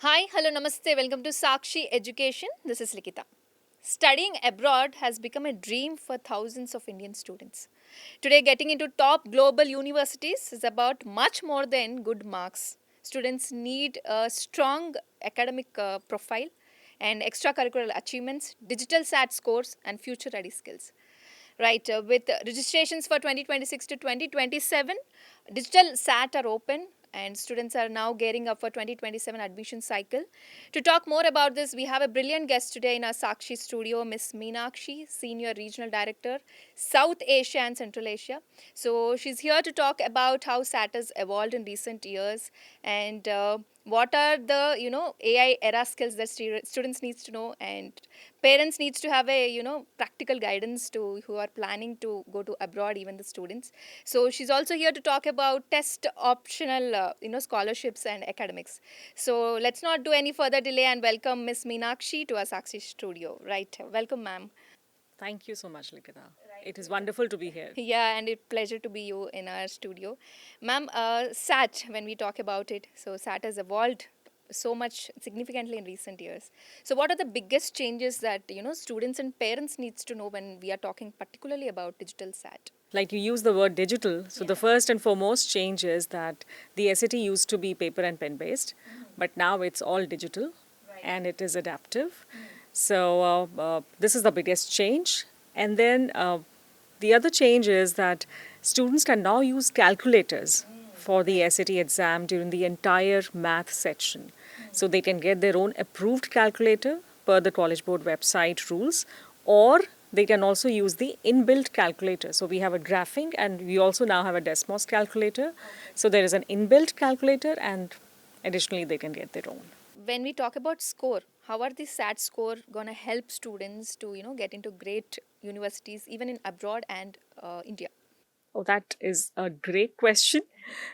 Hi, hello, namaste. Welcome to Sakshi Education. This is Likita. Studying abroad has become a dream for thousands of Indian students. Today, getting into top global universities is about much more than good marks. Students need a strong academic profile and extracurricular achievements, digital SAT scores, and future ready skills. Right, with registrations for 2026 to 2027, digital SAT are open and students are now gearing up for 2027 admission cycle. To talk more about this, we have a brilliant guest today in our Sakshi studio, Miss Meenakshi, Senior Regional Director, South Asia and Central Asia. So she's here to talk about how SAT has evolved in recent years and what are the AI era skills that students needs to know, and parents needs to have a practical guidance to who are planning to go to abroad, even the students. So she's also here to talk about test optional scholarships and academics. So let's not do any further delay and welcome Miss Meenakshi to our Sakshi studio. Right, welcome, ma'am. Thank you so much, Likita. It is wonderful to be here. Yeah, and it's pleasure to be you in our studio. Ma'am, SAT, when we talk about it, so SAT has evolved so much significantly in recent years. So what are the biggest changes that, students and parents needs to know when we are talking particularly about digital SAT? Like you use the word digital, so the Yeah. first and foremost change is that the SAT used to be paper and pen based, but now it's all digital and it is adaptive. So this is the biggest change. And then the other change is that students can now use calculators for the SAT exam during the entire math section. So they can get their own approved calculator per the College Board website rules, or they can also use the inbuilt calculator. So we have a graphing and we also now have a Desmos calculator. So there is an inbuilt calculator and additionally they can get their own. When we talk about score, how are the SAT score gonna help students to get into great universities even in abroad and India? Oh, that is a great question.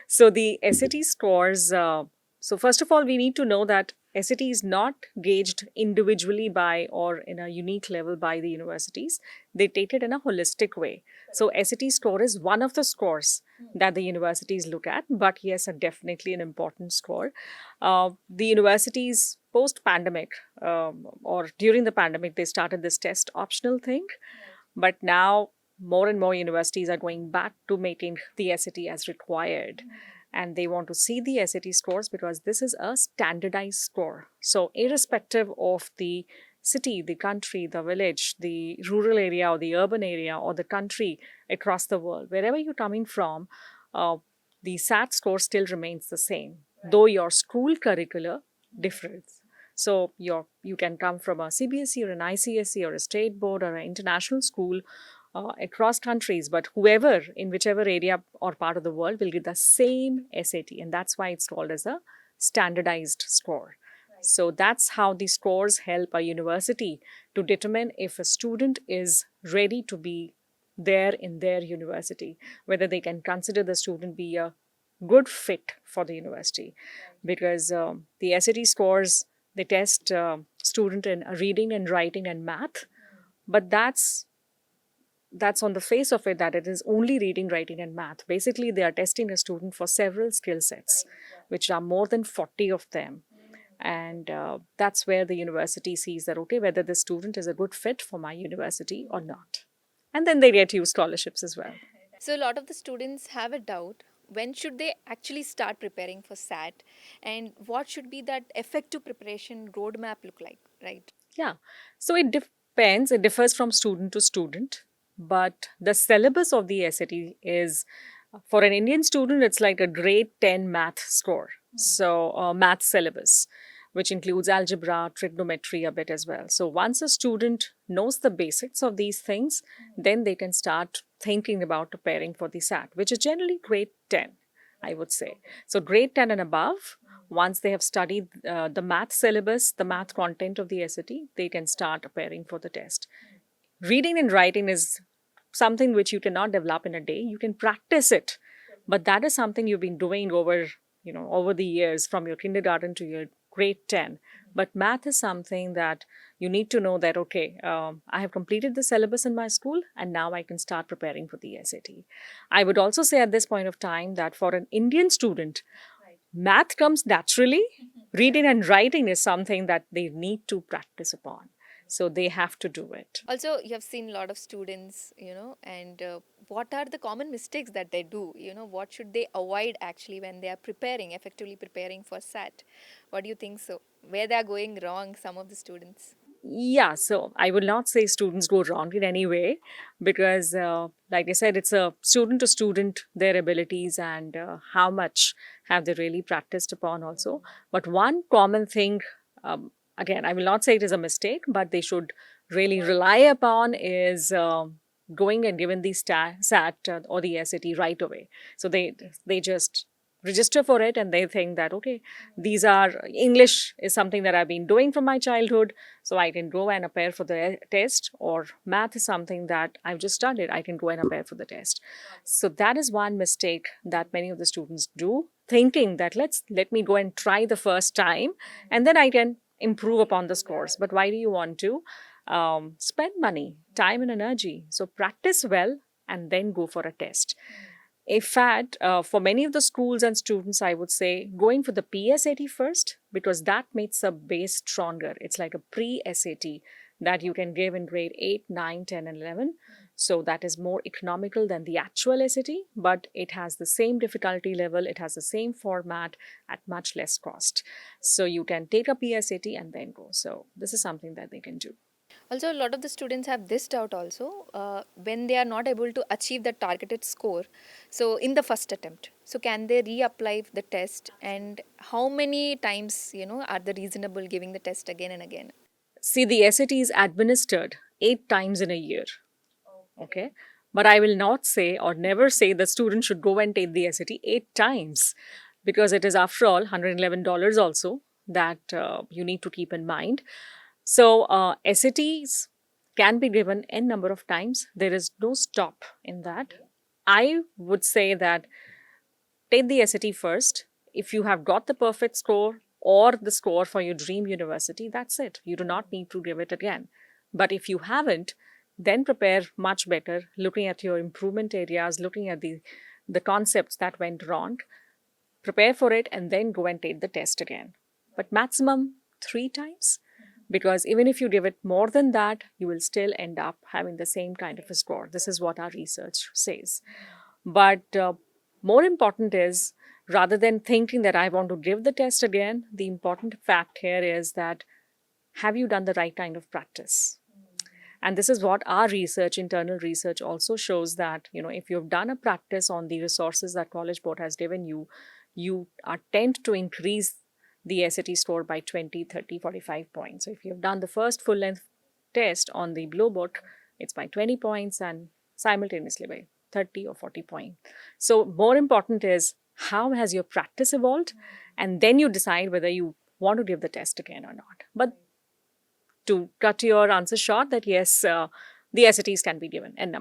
So the SAT scores. So first of all, we need to know that SAT is not gauged individually by or in a unique level by the universities. They take it in a holistic way. So SAT score is one of the scores that the universities look at, but yes, definitely an important score. The universities post-pandemic or during the pandemic, they started this test optional thing, but now more and more universities are going back to making the SAT as required. And they want to see the SAT scores because this is a standardized score. So, irrespective of the city, the country, the village, the rural area, or the urban area, or the country across the world, wherever you're coming from, uh, the SAT score still remains the same, though your school curricula differs. So you can come from a CBSE or an ICSE or a state board or an international school across countries, but whoever in whichever area or part of the world will get the same SAT, and that's why it's called as a standardized score. So that's how the scores help a university to determine if a student is ready to be there in their university, whether they can consider the student be a good fit for the university. Because the SAT scores, they test student in reading and writing and math, but that's on the face of it that it is only reading, writing, and math. Basically, they are testing a student for several skill sets, which are more than 40 of them. And that's where the university sees that, okay, whether the student is a good fit for my university or not. And then they get you scholarships as well. So a lot of the students have a doubt, when should they actually start preparing for SAT, and what should be that effective preparation roadmap look like, right? Yeah. So it depends. It differs from student to student. But the syllabus of the SAT is for an Indian student, it's like a grade 10 math score. So, math syllabus, which includes algebra, trigonometry a bit as well. So, once a student knows the basics of these things, then they can start thinking about preparing for the SAT, which is generally grade 10, I would say. So, grade 10 and above, once they have studied the math syllabus, the math content of the SAT, they can start preparing for the test. Reading and writing is something which you cannot develop in a day. You can practice it, but that is something you've been doing over the years from your kindergarten to your grade 10. But math is something that you need to know that, okay, I have completed the syllabus in my school and now I can start preparing for the SAT. I would also say at this point of time that for an Indian student, Math comes naturally. Reading and writing is something that they need to practice upon. So they have to do it. Also, you have seen a lot of students, and what are the common mistakes that they do? What should they avoid actually when they are preparing, effectively preparing for SAT? What do you think so? Where they are going wrong, some of the students? Yeah, so I will not say students go wrong in any way because, like I said, it's a student to student, their abilities and how much have they really practiced upon also. But one common thing, again, I will not say it is a mistake, but they should really rely upon is going and giving the SAT or the SAT right away. So they just register for it and they think that, okay, these are English is something that I've been doing from my childhood, so I can go and appear for the test, or math is something that I've just studied, I can go and appear for the test. So that is one mistake that many of the students do, thinking that let me go and try the first time and then I can improve upon the scores. But why do you want to spend money, time and energy? So practice well and then go for a test. In fact, for many of the schools and students, I would say going for the PSAT first, because that makes a base stronger. It's like a pre-SAT that you can give in grade 8, 9, 10, and 11. So that is more economical than the actual SAT, but it has the same difficulty level, it has the same format at much less cost. So you can take a PSAT and then go. So this is something that they can do. Also, a lot of the students have this doubt also when they are not able to achieve the targeted score. So, in the first attempt, so can they reapply the test, and how many times are they reasonable giving the test again and again? See, the SAT is administered 8 times in a year. Okay. But I will not say or never say the student should go and take the SAT 8 times, because it is, after all, $111 also that you need to keep in mind. So, SATs can be given n number of times. There is no stop in that. I would say that take the SAT first. If you have got the perfect score or the score for your dream university, that's it. You do not need to give it again. But if you haven't, then prepare much better, looking at your improvement areas, looking at the concepts that went wrong. Prepare for it and then go and take the test again. But maximum 3 times, because even if you give it more than that, you will still end up having the same kind of a score. This is what our research says. But more important is, rather than thinking that I want to give the test again, the important fact here is that have you done the right kind of practice? And this is what our research, internal research, also shows that, if you've done a practice on the resources that College Board has given you, you are tend to increase the SAT score by 20, 30, 45 points. So if you've done the first full length test on the Blue Book, it's by 20 points and simultaneously by 30 or 40 points. So more important is how has your practice evolved, and then you decide whether you want to give the test again or not. But to cut your answer short, that yes, the SATs can be given n number